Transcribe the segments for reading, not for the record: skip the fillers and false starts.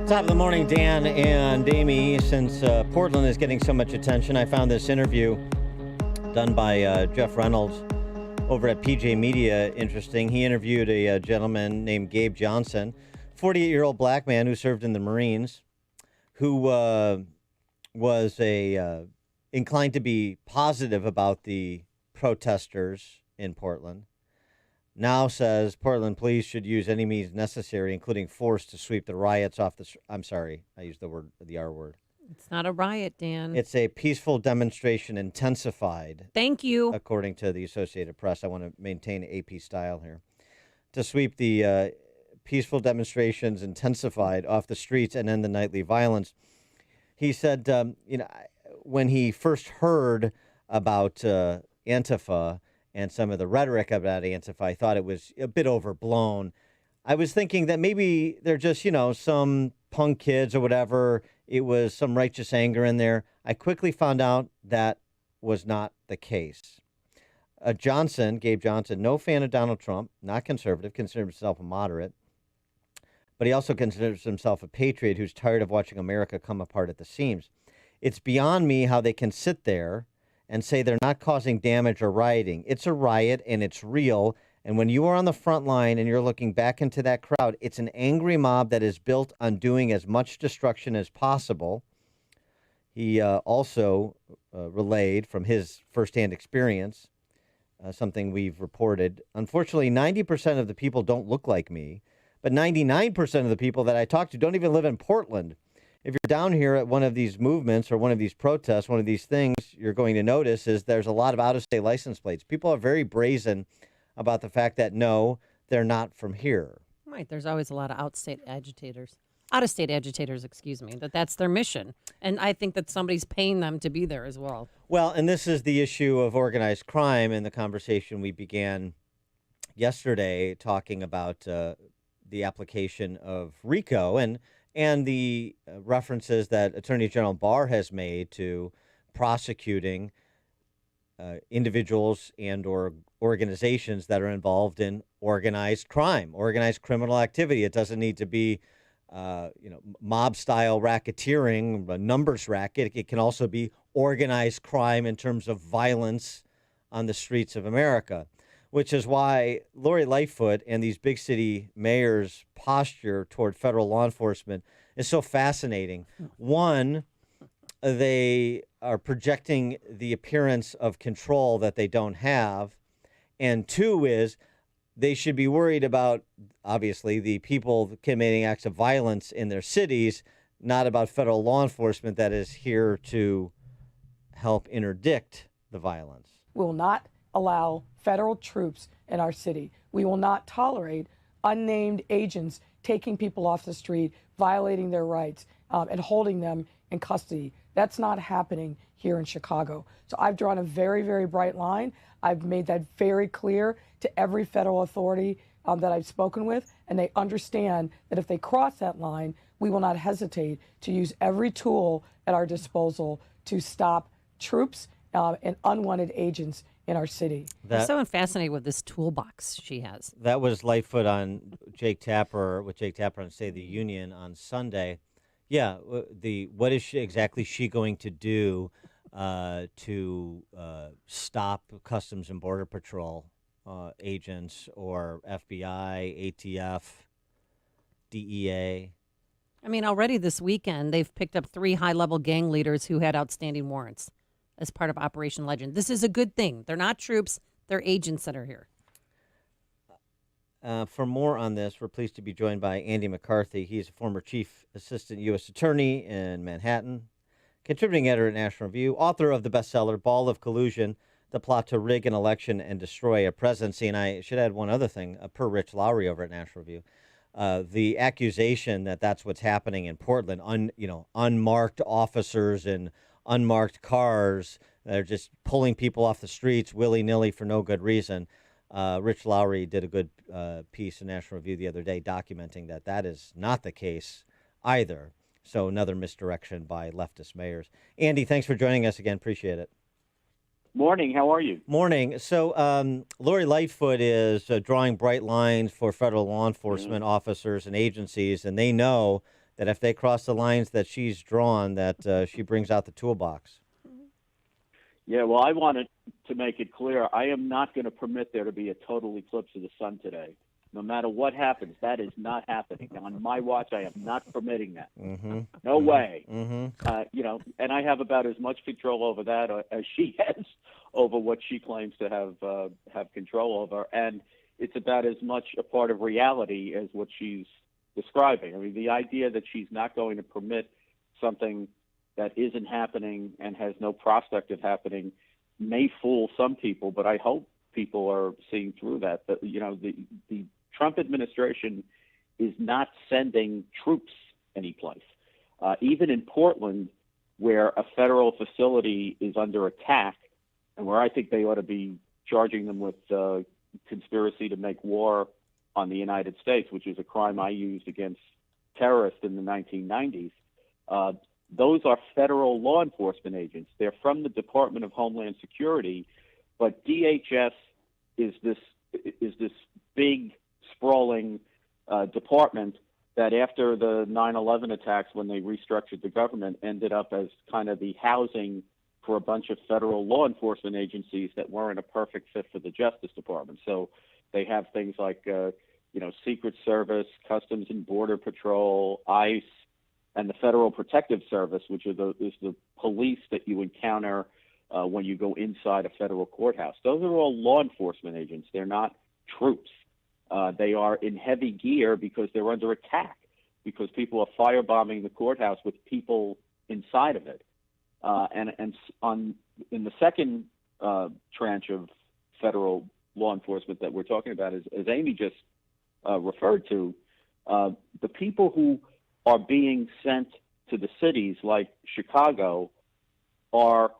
Top of the morning, Dan and Amy. Since Portland is getting so much attention, I found this interview done by Jeff Reynolds over at PJ Media interesting. He interviewed a gentleman named Gabe Johnson, 48-year-old black man who served in the Marines, who was inclined to be positive about the protesters in Portland. Now says Portland police should use any means necessary, including force, to sweep the riots off the... I'm sorry, I used the R word. It's not a riot, Dan. It's a peaceful demonstration intensified. Thank you. According to the Associated Press. I want to maintain AP style here. To sweep the peaceful demonstrations intensified off the streets and end the nightly violence. He said, when he first heard about Antifa and some of the rhetoric about Antifa, I thought it was a bit overblown. I was thinking that maybe they're just, some punk kids or whatever. It was some righteous anger in there. I quickly found out that was not the case. Gabe Johnson, no fan of Donald Trump, not conservative, considers himself a moderate, but he also considers himself a patriot who's tired of watching America come apart at the seams. It's beyond me how they can sit there and say they're not causing damage or rioting. It's a riot, and it's real. And when you are on the front line and you're looking back into that crowd, it's an angry mob that is built on doing as much destruction as possible. He also relayed from his firsthand experience, something we've reported. Unfortunately, 90% of the people don't look like me, but 99% of the people that I talk to don't even live in Portland. If you're down here at one of these movements or one of these protests, one of these things, you're going to notice is there's a lot of out-of-state license plates. People are very brazen about the fact that, no, they're not from here. Right. There's always a lot of out-of-state agitators, that's their mission. And I think that somebody's paying them to be there as well. Well, and this is the issue of organized crime in the conversation we began yesterday talking about the application of RICO and the references that Attorney General Barr has made to prosecuting individuals and or organizations that are involved in organized crime, organized criminal activity. It doesn't need to be, mob-style racketeering, a numbers racket. It can also be organized crime in terms of violence on the streets of America, which is why Lori Lightfoot and these big city mayors' posture toward federal law enforcement is so fascinating. One, they are projecting the appearance of control that they don't have. And two is they should be worried about, obviously, the people committing acts of violence in their cities, not about federal law enforcement that is here to help interdict the violence. We will not allow federal troops in our city. We will not tolerate unnamed agents taking people off the street, violating their rights, and holding them in custody. That's not happening here in Chicago. So I've drawn a very, very bright line. I've made that very clear to every federal authority that I've spoken with, and they understand that if they cross that line, we will not hesitate to use every tool at our disposal to stop troops and unwanted agents in our city. I'm so fascinated with this toolbox she has. That was Lightfoot on Jake Tapper on State of the Union on Sunday. Yeah, what is she going to do to stop Customs and Border Patrol agents or FBI, ATF, DEA? I mean, already this weekend, they've picked up 3 high-level gang leaders who had outstanding warrants as part of Operation Legend. This is a good thing. They're not troops. They're agents that are here. For more on this, we're pleased to be joined by Andy McCarthy. He's a former chief assistant U.S. attorney in Manhattan, contributing editor at National Review, author of the bestseller Ball of Collusion, The Plot to Rig an Election and Destroy a Presidency. And I should add one other thing, per Rich Lowry over at National Review. The accusation that that's what's happening in Portland, unmarked officers and unmarked cars, they're just pulling people off the streets willy-nilly for no good reason. Rich Lowry did a good piece in National Review the other day documenting that is not the case either. So another misdirection by leftist mayors. Andy, thanks for joining us again. Appreciate it. Morning. How are you? Morning. So Lori Lightfoot is drawing bright lines for federal law enforcement officers and agencies, and they know that if they cross the lines that she's drawn, that she brings out the toolbox. Yeah, well, I wanted to make it clear I am not going to permit there to be a total eclipse of the sun today. No matter what happens, that is not happening. On my watch, I am not permitting that. No way. And I have about as much control over that as she has over what she claims to have control over. And it's about as much a part of reality as what she's describing. I mean, the idea that she's not going to permit something that isn't happening and has no prospect of happening may fool some people, but I hope people are seeing through that. That the Trump administration is not sending troops anyplace. Even in Portland, where a federal facility is under attack, and where I think they ought to be charging them with conspiracy to make war on the United States, which is a crime I used against terrorists in the 1990s. Those are federal law enforcement agents. They're from the Department of Homeland Security, but DHS is this big, sprawling department that after the 9/11 attacks, when they restructured the government, ended up as kind of the housing for a bunch of federal law enforcement agencies that weren't a perfect fit for the Justice Department. So they have things like, Secret Service, Customs and Border Patrol, ICE, and the Federal Protective Service, which is the police that you encounter when you go inside a federal courthouse. Those are all law enforcement agents. They're not troops. They are in heavy gear because they're under attack, because people are firebombing the courthouse with people inside of it. In the second tranche of federal law enforcement that we're talking about, as Amy just referred to, the people who are being sent to the cities like Chicago are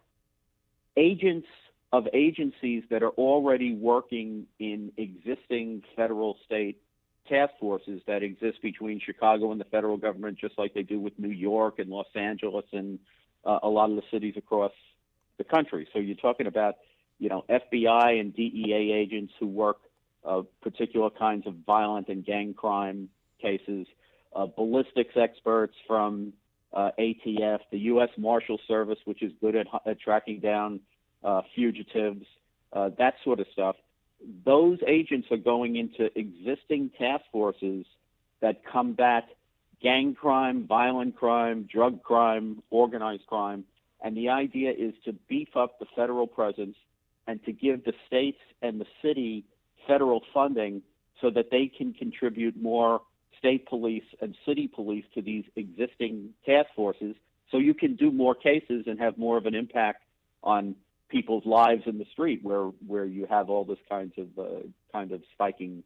agents of agencies that are already working in existing federal state task forces that exist between Chicago and the federal government, just like they do with New York and Los Angeles and a lot of the cities across the country. So you're talking about, FBI and DEA agents who work particular kinds of violent and gang crime cases, ballistics experts from ATF, the U.S. Marshal Service, which is good at tracking down fugitives, that sort of stuff. Those agents are going into existing task forces that combat gang crime, violent crime, drug crime, organized crime. And the idea is to beef up the federal presence and to give the states and the city federal funding so that they can contribute more state police and city police to these existing task forces, so you can do more cases and have more of an impact on people's lives in the street where you have all this kind of spiking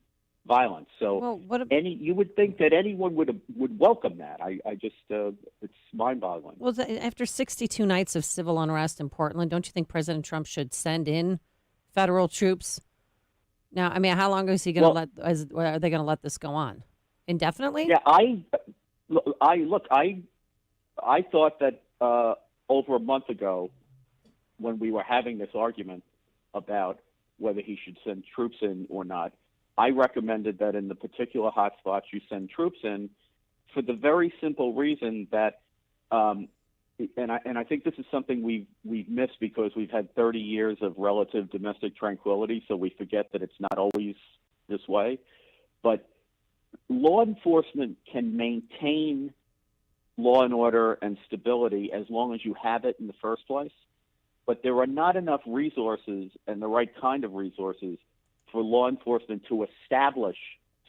violence. So you would think that anyone would welcome that. I just it's mind-boggling. Well, after 62 nights of civil unrest in Portland, don't you think President Trump should send in federal troops? Now, I mean, how long is he going to are they going to let this go on? Indefinitely? Yeah, I thought that over a month ago, when we were having this argument about whether he should send troops in or not, I recommended that in the particular hotspots you send troops in, for the very simple reason that, and I think this is something we've missed because we've had 30 years of relative domestic tranquility, so we forget that it's not always this way. But law enforcement can maintain law and order and stability as long as you have it in the first place. But there are not enough resources and the right kind of resources for law enforcement to establish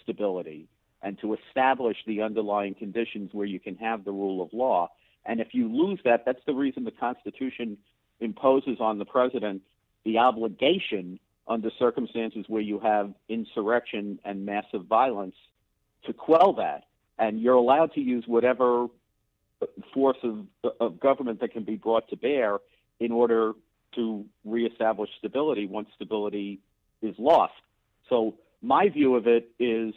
stability and to establish the underlying conditions where you can have the rule of law. And if you lose that, that's the reason the Constitution imposes on the president the obligation under circumstances where you have insurrection and massive violence to quell that. And you're allowed to use whatever force of government that can be brought to bear in order to reestablish stability once stability is lost. So my view of it is,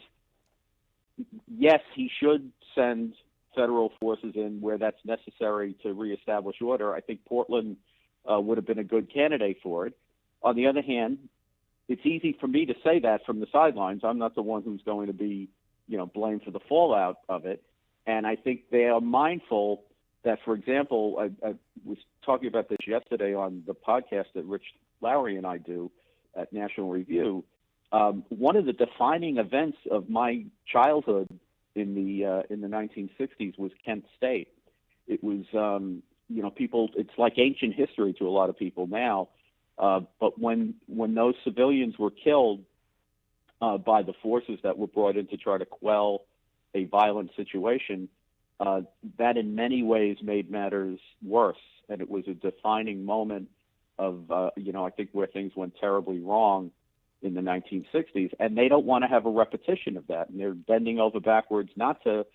yes, he should send federal forces in where that's necessary to reestablish order. I think Portland would have been a good candidate for it. On the other hand, it's easy for me to say that from the sidelines. I'm not the one who's going to be, blamed for the fallout of it. And I think they are mindful that, for example, I was talking about this yesterday on the podcast that Rich Lowry and I do at National Review. One of the defining events of my childhood in the 1960s was Kent State. It was, people. It's like ancient history to a lot of people now. But when those civilians were killed by the forces that were brought in to try to quell a violent situation, that in many ways made matters worse. And it was a defining moment of, I think where things went terribly wrong in the 1960s. And they don't want to have a repetition of that. And they're bending over backwards not to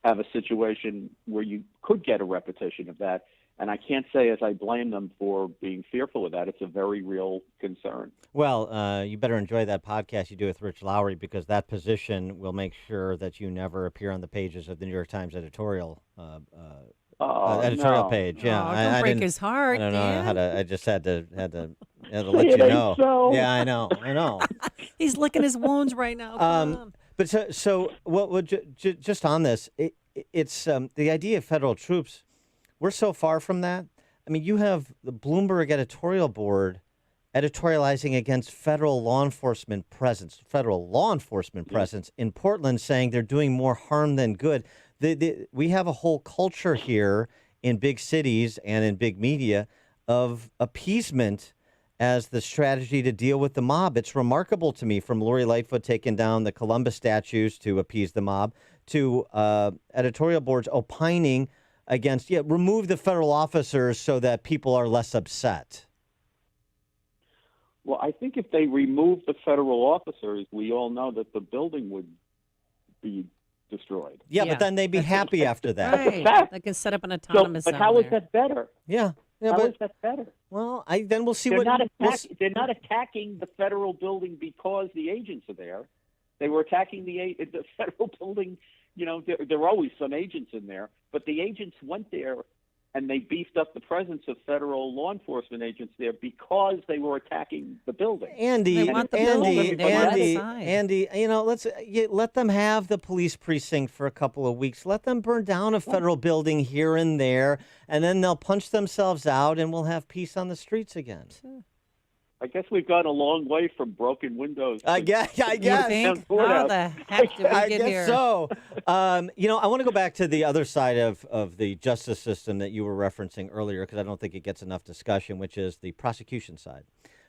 have a situation where you could get a repetition of that. And I can't say as I blame them for being fearful of that. It's a very real concern. Well, you better enjoy that podcast you do with Rich Lowry, because that position will make sure that you never appear on the pages of the New York Times editorial page. Yeah, don't break didn't- his heart. I don't know Dan. how to. I just had to let It you ain't know. so. Yeah, I know. He's licking his wounds right now. Come on. But so what would just on this? It's the idea of federal troops. We're so far from that. I mean, you have the Bloomberg editorial board editorializing against federal law enforcement presence in Portland, saying they're doing more harm than good. We have a whole culture here in big cities and in big media of appeasement as the strategy to deal with the mob. It's remarkable to me, from Lori Lightfoot taking down the Columbus statues to appease the mob, to editorial boards opining against, remove the federal officers so that people are less upset. Well, I think if they remove the federal officers, we all know that the building would be destroyed. Yeah, but then they'd be happy after that. Right. They can set up an autonomous But zone how is there. that better? Yeah, How but is that better? well, then we'll see They're what not we'll s- they're not attacking the federal building because the agents are there. They were attacking the federal building. There are always some agents in there, but the agents went there and they beefed up the presence of federal law enforcement agents there because they were attacking the building. Andy, They want the building. They want the side. Andy, let's let them have the police precinct for a couple of weeks. Let them burn down a federal building here and there, and then they'll punch themselves out, and we'll have peace on the streets again. I guess we've gone a long way from broken windows. I guess. You think? How the heck did we I get guess here? so. I want to go back to the other side of the justice system that you were referencing earlier, because I don't think it gets enough discussion, which is the prosecution side.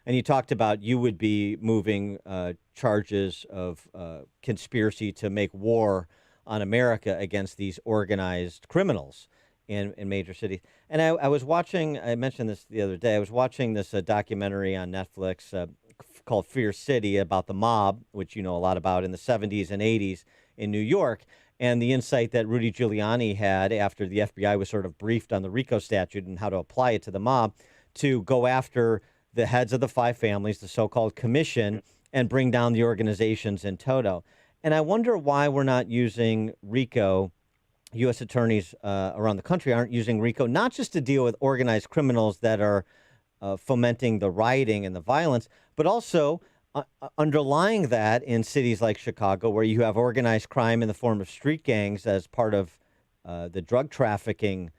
And you talked about you would be moving charges of conspiracy to make war on America against these organized criminals in major cities. And I was watching, I mentioned this the other day, I was watching this documentary on Netflix called Fear City about the mob, which you know a lot about, in the 70s and 80s in New York, and the insight that Rudy Giuliani had after the FBI was sort of briefed on the RICO statute and how to apply it to the mob, to go after the heads of the five families, the so-called commission, and bring down the organizations in toto. And I wonder why we're not using RICO. U.S. attorneys around the country aren't using RICO, not just to deal with organized criminals that are fomenting the rioting and the violence, but also underlying that in cities like Chicago, where you have organized crime in the form of street gangs as part of the drug trafficking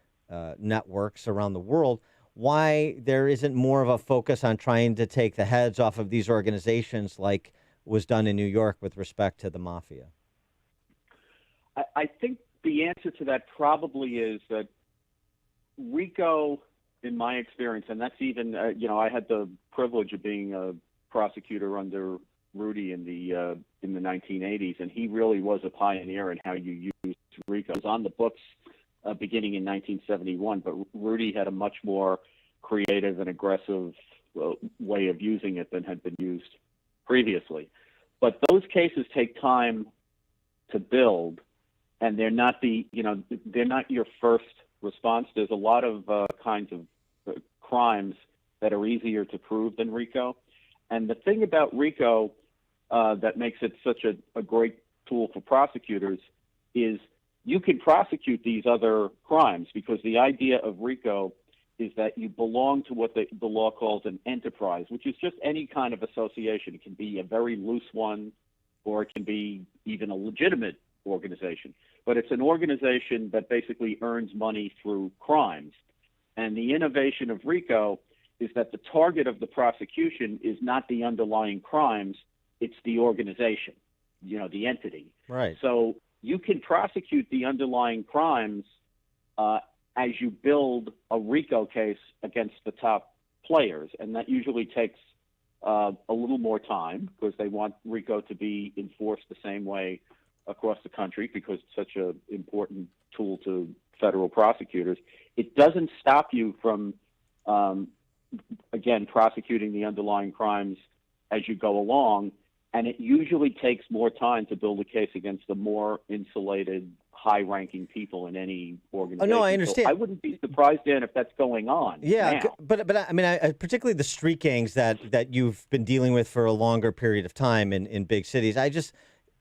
networks around the world, why there isn't more of a focus on trying to take the heads off of these organizations like was done in New York with respect to the mafia. I think the answer to that probably is that RICO, in my experience, and that's even, I had the privilege of being a prosecutor under Rudy in the 1980s, and he really was a pioneer in how you use RICO. It was on the books beginning in 1971, but Rudy had a much more creative and aggressive way of using it than had been used previously. But those cases take time to build, and they're not they're not your first response. There's a lot of kinds of crimes that are easier to prove than RICO. And the thing about RICO that makes it such a great tool for prosecutors is you can prosecute these other crimes, because the idea of RICO is that you belong to what the law calls an enterprise, which is just any kind of association. It can be a very loose one, or it can be even a legitimate organization, but it's an organization that basically earns money through crimes. And the innovation of RICO is that the target of the prosecution is not the underlying crimes, it's the organization, the entity. Right. So you can prosecute the underlying crimes as you build a RICO case against the top players, and that usually takes a little more time because they want RICO to be enforced the same way across the country because it's such an important tool to federal prosecutors. It doesn't stop you from, again, prosecuting the underlying crimes as you go along, and it usually takes more time to build a case against the more insulated, high-ranking people in any organization. Oh, no, I understand. So I wouldn't be surprised, Dan, if that's going on. Yeah, now. but I mean, particularly the street gangs that you've been dealing with for a longer period of time in big cities. I just,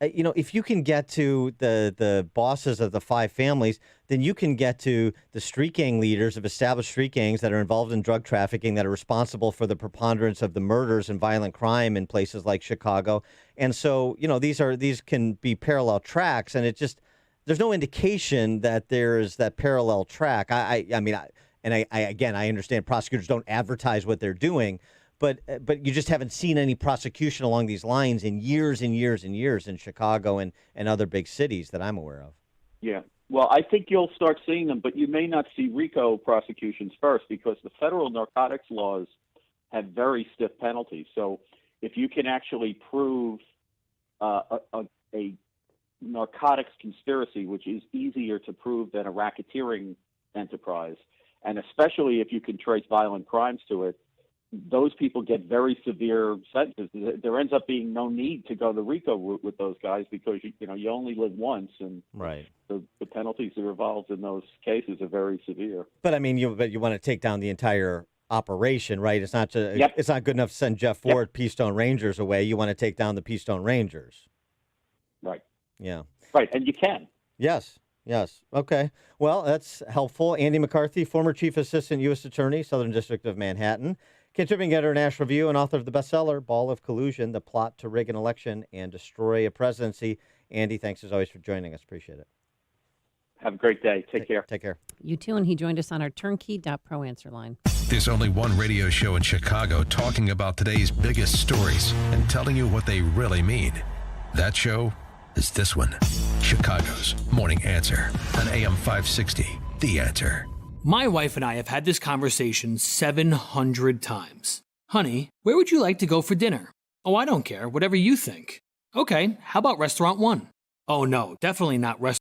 if you can get to the bosses of the five families, then you can get to the street gang leaders of established street gangs that are involved in drug trafficking, that are responsible for the preponderance of the murders and violent crime in places like Chicago. And so, these can be parallel tracks, and there's no indication that there is that parallel track. I understand prosecutors don't advertise what they're doing, but you just haven't seen any prosecution along these lines in years and years and years in Chicago and other big cities that I'm aware of. Yeah. Well, I think you'll start seeing them, but you may not see RICO prosecutions first because the federal narcotics laws have very stiff penalties. So if you can actually prove a narcotics conspiracy, which is easier to prove than a racketeering enterprise, and especially if you can trace violent crimes to it, those people get very severe sentences. There ends up being no need to go the RICO route with those guys because you only live once, and right. The penalties that are involved in those cases are very severe. But I mean, you want to take down the entire operation, right? It's not It's not good enough to send Jeff Ford, Keystone Rangers away. You want to take down the Keystone Rangers. Right. Yeah. Right, and you can. Yes. Okay. Well, that's helpful. Andy McCarthy, former Chief Assistant U.S. Attorney, Southern District of Manhattan, contributing editor, National Review, and author of the bestseller, Ball of Collusion, The Plot to Rig an Election and Destroy a Presidency. Andy, thanks as always for joining us. Appreciate it. Have a great day. Take care. Take care. You too, and he joined us on our turnkey.pro answer line. There's only one radio show in Chicago talking about today's biggest stories and telling you what they really mean. That show is this one, Chicago's Morning Answer on AM 560, The Answer. My wife and I have had this conversation 700 times. Honey, where would you like to go for dinner? Oh, I don't care. Whatever you think. Okay, how about Restaurant 1? Oh no, definitely not Restaurant